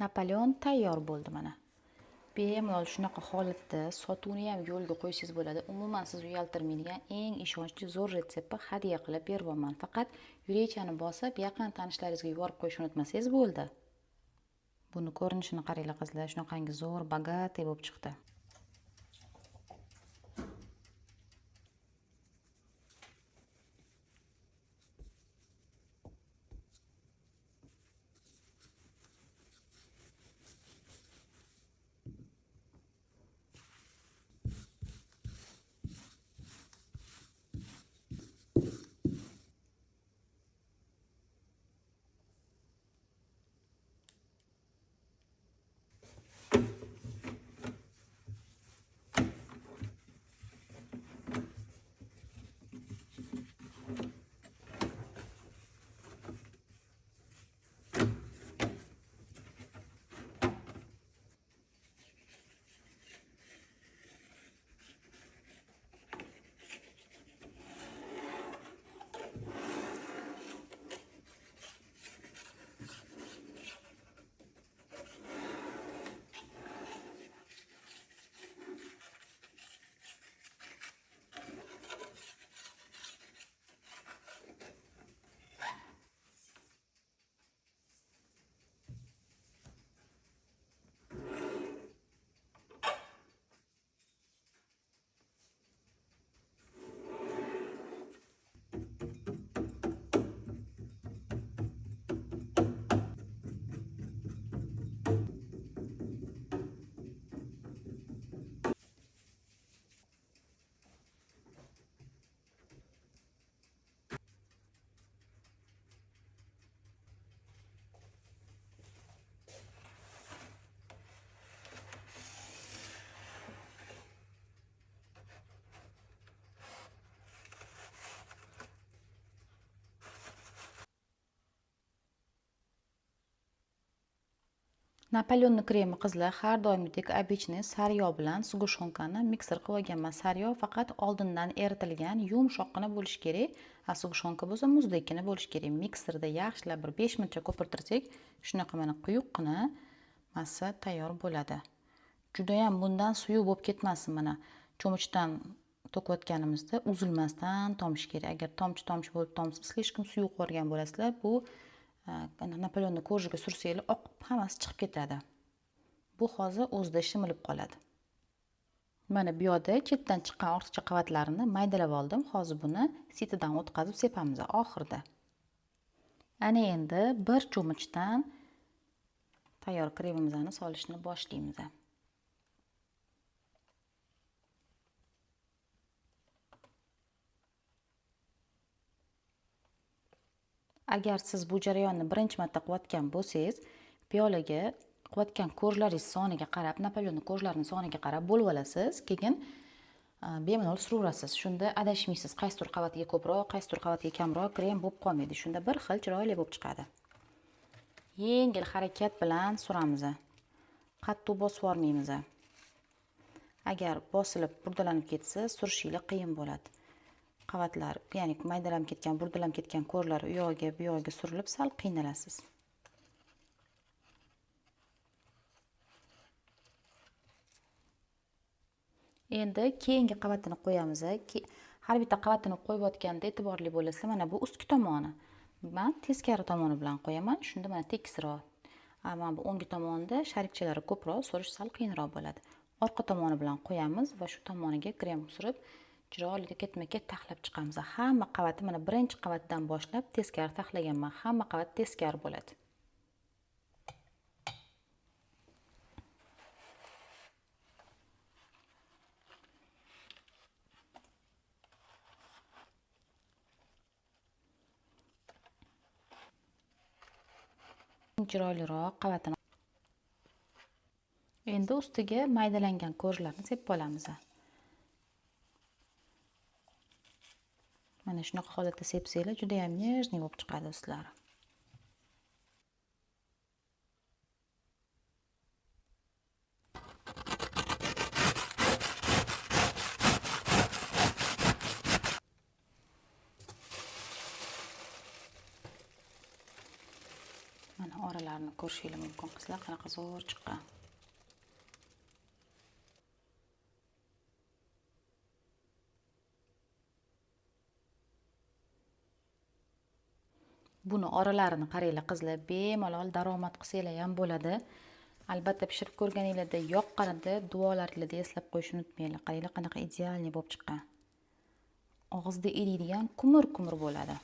Napoleon tayyor bo'ldi mana. Bemalol shunaqa holatda sotuvni ham yo'lga qo'ysangiz bo'ladi. Umuman siz uyaltirmaydigan eng ishonchli zo'r retseptni hadya qilib beryapman. Faqat yurechani bosib, yaqin tanishlaringizga yuborib qo'yishni unutmasangiz bo'ldi. Buni ko'rinishini qaranglar qizlar, shunaqangi zo'r, bogatay bo'lib chiqdi. Napoleonni kremi qizlar har doimgidek обычный sariyog' bilan sug'ushkonkani mikser qilib olganman. Sariyog' faqat oldindan eritilgan yumshoqqina bo'lishi kerak. Sug'ushkonka bo'lsa muzdekkina bo'lishi kerak. Mikserda yaxshilab bir 5 minutcha ko'pirtirsak, shunaqa mana quyuqqina massa tayyor bo'ladi. Juda ham bundan suyuq bo'lib ketmasin mana. Cho'michdan to'kayotganimizda uzilmasdan tomish kerak. Agar tomchi bo'lib tomsa, slishkim suyuq bo'lgan bo'lasizlar, bu Napoleonni ko'rjiga sursanglar oqib hammasi chiqib ketadi. Bu hozir o'zida shimilib qoladi. Mana bu yerda chetdan chiqqan ortiqcha qavatlarini maydalab oldim. Hozir buni sitidan o'tkazib sepamiz oxirida. Ana endi bir cho'michdan tayyor kremimizni solishni boshlaymiz. Agar siz bu jarayonni birinchi marta qilayotgan bo'lsangiz, piyolaga qilayotgan ko'rjlaringiz soniga qarab, Napoleonni ko'rjlarining soniga qarab bo'lib olasiz, keyin bemalol suraverasiz. Shunda adashmaysiz, qaysidir qavatiga ko'proq, qaysidir qavatiga kamroq krem bo'lib qolmaydi. Shunda bir xil chiroyli bo'lib chiqadi. Yengil harakat bilan suramiz. Qattiq bosib yormaymiz. Agar bosilib burdalanib ketsa, surishinglar qiyin bo'ladi. Qavatlar, ya'ni maydalanib ketgan, burdalanib ketgan ko'rlar u yoqqa bu yoqqa surilib sal qiynalasiz. Endi keyingi qavatini qo'yamiz. Har bitta qavatini qo'yayotganda e'tiborli bo'lasizlar. Mana bu ustki tomoni. Men teskari tomoni bilan qo'yaman. Shunda mana tekisroq. Ammo bu o'nggi tomonda sharikchalari ko'proq, surish sal qiyinroq bo'ladi. Orqa tomoni bilan qo'yamiz va shu tomoniga krem surib chiroyli ketma-ket taxlab chiqamiz. Hamma qavati mana birinchi qavatdan boshlab teskari taxlaganman. Hamma qavat teskari bo'ladi. Chiroyliroq qavatini. Endi ustiga maydalangan ko'rjlarni sepib olamiz. Mana shunaqa holatda sepsanglar juda ham nejniy bo'lib chiqadi ustlari. Mana oralarini ko'rishingiz mumkin qizlar, qanaqa zo'r chiqqan. Buni oralarini qaranglar qizlar, bemalol daromad qilsanglar ham bo'ladi. Albatta pishirib ko'rganinglarda yoqqanida duolaringizda eslab qo'yishni unutmanglar. Qaranglar qanaqa idealniy bo'lib chiqqan. Og'izda eriydigan kumir-kumir bo'ladi.